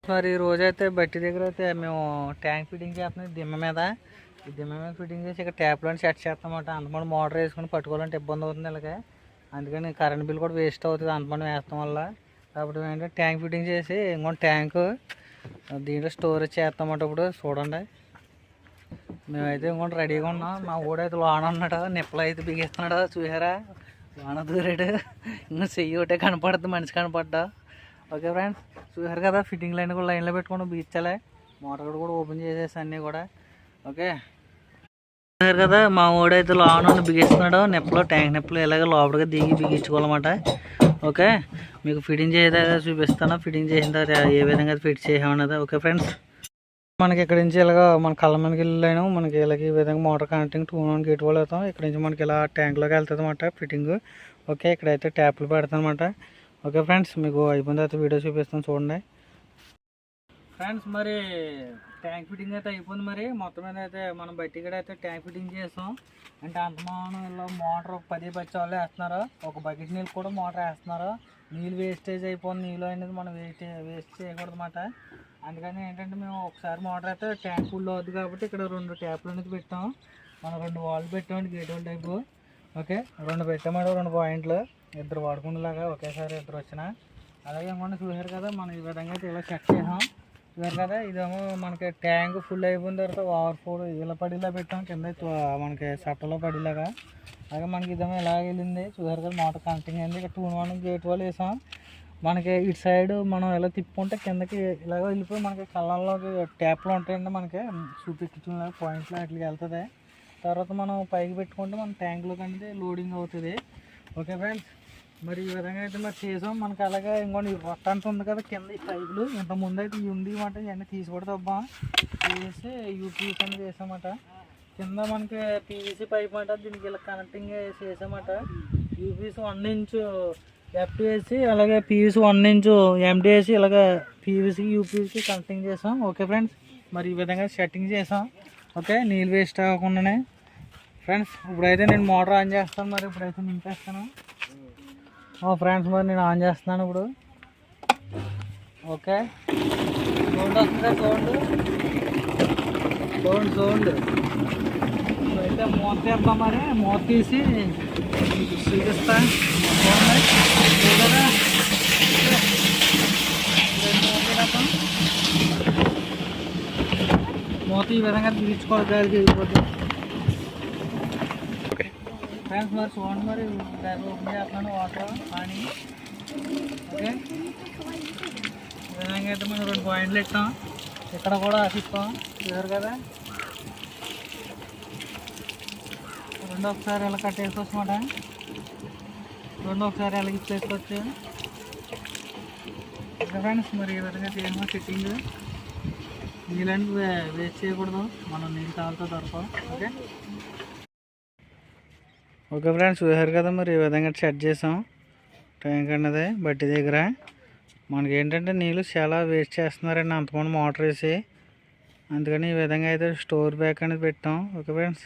మరి ఈ రోజైతే బట్టి దగ్గర అయితే మేము ట్యాంక్ ఫిట్టింగ్ చేస్తున్నాం దిమ్మ మీద. ఈ దిమ్మ మీద ఫిట్టింగ్ చేసి ఇక్కడ ట్యాప్లో సెట్ చేస్తామన్నమాట. అంతమంది మోటార్ వేసుకొని పట్టుకోవాలంటే ఇబ్బంది అవుతుంది ఇలాగే. అందుకని కరెంట్ బిల్ కూడా వేస్ట్ అవుతుంది అంతమంది వేస్తాం వల్ల. కాబట్టి ఏంటంటే ట్యాంక్ ఫిట్టింగ్ చేసి ఇంకొక ట్యాంకు దీంట్లో స్టోరేజ్ చేస్తామన్నమాట. ఇప్పుడు చూడండి మేమైతే ఇంకోటి రెడీగా ఉన్నాం. మా ఊడైతే లోన ఉన్నాడు, నిప్పులు అయితే బిగిస్తున్నాడు చూసారా, లోన దూరాడు. ఇంకా చెయ్యి ఒకటే కనపడుతుంది, మనిషి కనపడ్డా. ఓకే ఫ్రెండ్స్, చూసారు కదా ఫిట్టింగ్ లైన్ కూడా లైన్లో పెట్టుకొని బిగించాలి. మోటార్ కూడా ఓపెన్ చేసేసి అన్నీ కూడా. ఓకే చూసారు కదా మా ఊడైతే లోన బిగిస్తున్నాడు నిప్పులు, ట్యాంక్ నిప్పులు ఇలాగ లోపలికి దిగి బిగించుకోవాలన్నమాట. ఓకే మీకు ఫిట్టింగ్ చేసేదా చూపిస్తాను, ఫిట్టింగ్ చేసిన తర్వాత ఏ విధంగా ఫిట్ చేసామన్నది. ఓకే ఫ్రెండ్స్, మనకి ఇక్కడ నుంచి ఇలాగ మన కళ్ళ మనకి వెళ్ళాను. మనకి ఇలాగ ఈ విధంగా మోటార్ కనెక్టింగ్ 2 1 గేట్ వాళ్ళు అవుతాం. ఇక్కడ నుంచి మనకి ఇలా ట్యాంక్లోకి వెళ్తుంది అన్నమాట ఫిట్టింగ్. ఓకే ఇక్కడైతే ట్యాప్లు పెడతాం అనమాట. ఓకే ఫ్రెండ్స్, మీకు అయిపోయిన తర్వాత వీడియో చూపిస్తాను చూడండి. ఫ్రెండ్స్ మరి ట్యాంక్ ఫిట్టింగ్ అయితే అయిపోయింది. మరి మొత్తం మీద అయితే మనం బయట కూడా అయితే ట్యాంక్ ఫిట్టింగ్ చేస్తాం. అంటే అంతమానం ఇలా మోటార్ 10 బచ్చి వాళ్ళు వేస్తున్నారు, ఒక బకెట్ నీళ్ళు కూడా మోటార్ వేస్తున్నారు. నీళ్ళు వేస్టేజ్ అయిపోయింది, నీళ్ళు అనేది మనం వేస్ట్ చేయకూడదు అన్నమాట. అందుకని ఏంటంటే మేము ఒకసారి మోటార్ అయితే ట్యాంక్ ఫుల్ అవుతుంది కాబట్టి ఇక్కడ 2 ట్యాప్లు అనేది పెట్టాం. మనం 2 వాల్ పెట్టామండి గేట్ వాల్ టైపు. ఓకే 2 పెట్టామంటే 2 పాయింట్లు ఇద్దరు వాడుకునేలాగా ఒకేసారి ఇద్దరు వచ్చిన. అలాగే ఏమన్నా చూసారు కదా మనం ఈ విధంగా అయితే ఇలా సెట్ చేసాం. చూసారు కదా ఇదేమో మనకి ట్యాంక్ ఫుల్ అయిపోయిన తర్వాత ఓవర్ఫ్లో ఇలా పడేలా పెట్టాం, కింద మనకి సట్టలో పడేలాగా. అలాగే మనకి ఇదేమో ఇలాగ వెళ్ళింది. చూసారు కదా మోటార్ కనెక్టింగ్ అయింది. ఇక్కడ 2 1 గేట్ వాళ్ళు వేసాం. మనకి ఇటు సైడ్ మనం ఎలా తిప్పుకుంటే కిందకి ఇలాగ వెళ్ళిపోయి మనకి కళ్ళల్లోకి ట్యాప్లు ఉంటాయండి, మనకి చూపించిన పాయింట్లు వాటికి వెళ్తుంది. తర్వాత మనం పైకి పెట్టుకుంటే మన ట్యాంక్లోకి అనేది లోడింగ్ అవుతుంది. ఓకే ఫ్రెండ్స్, మరి ఈ విధంగా అయితే మరి చేసాం. మనకి అలాగే ఇంకోటి రొట్టంత ఉంది కదా కింద ఈ పైపులు, ఇంతకుముందు అయితే ఉంది మాట, ఇవన్నీ తీసుకోవడదబ్బా తీసి యూపీఎస్ అనేది వేసామాట. కింద మనకి పీవీసీ పైప్ మాట, దీనికి ఇలా కనెక్టింగ్ చేసామాట. యూపీఎస్ 1 ఇంచ్ ఎఫ్టీఎస్సి అలాగే పీవీసీ 1 ఇంచ్ ఎండిఎస్సి ఇలాగే పీవీసీ యూపీఎస్సి కనెక్టింగ్ చేసాం. ఓకే ఫ్రెండ్స్, మరి ఈ విధంగా సెట్టింగ్ చేసాం. ఓకే నీళ్ళు వేస్ట్ అవ్వకుండానే. ఫ్రెండ్స్ ఇప్పుడైతే నేను మోటార్ ఆన్ చేస్తాను. మరి ఇప్పుడైతే నింపేస్తాను. ఫ్రెండ్స్ మరి నేను ఆన్ చేస్తున్నాను ఇప్పుడు. ఓకే సౌండ్ వస్తుందా, సౌండ్ అయితే మూత తీద్దాం. మరి మూత తీసి చూపిస్తా. మూత ఈ విధంగా తీర్చుకోవాలి, గాలి చేయకపోతే. ఫ్రెండ్స్ మరి చూడండి, మరి దాన్ని ఓపెన్ చేస్తున్నాను వాటర్ పానీ. ఓకే ఈ విధంగా అయితే మనం 2 పాయింట్లు ఇస్తాం, ఇక్కడ కూడా ఇస్తాం. చూసారు కదా 2 ఒకసారి ఇలా కట్టేసుకోవచ్చు మాట, 2 ఒకసారి ఇలా ఇచ్చేసుకోవచ్చు. ఓకే ఫ్రెండ్స్, మరి ఈ విధంగా చేయమో ఫిట్టింగ్. నీళ్ళని వేస్ట్ చేయకూడదు, మనం నీళ్ళు కావాలతో దొరకవు. ఓకే ఓకే ఫ్రెండ్స్, చూసారు కదా మరి ఈ విధంగా సెట్ చేసాం ట్యాంక్ అన్నది బట్టి దగ్గర. మనకి ఏంటంటే నీళ్ళు చాలా వేస్ట్ చేస్తున్నారండి అంతమంది మోటార్ వేసి, అందుకని ఈ విధంగా అయితే స్టోర్ బ్యాగ్ అనేది పెట్టాం. Okay friends.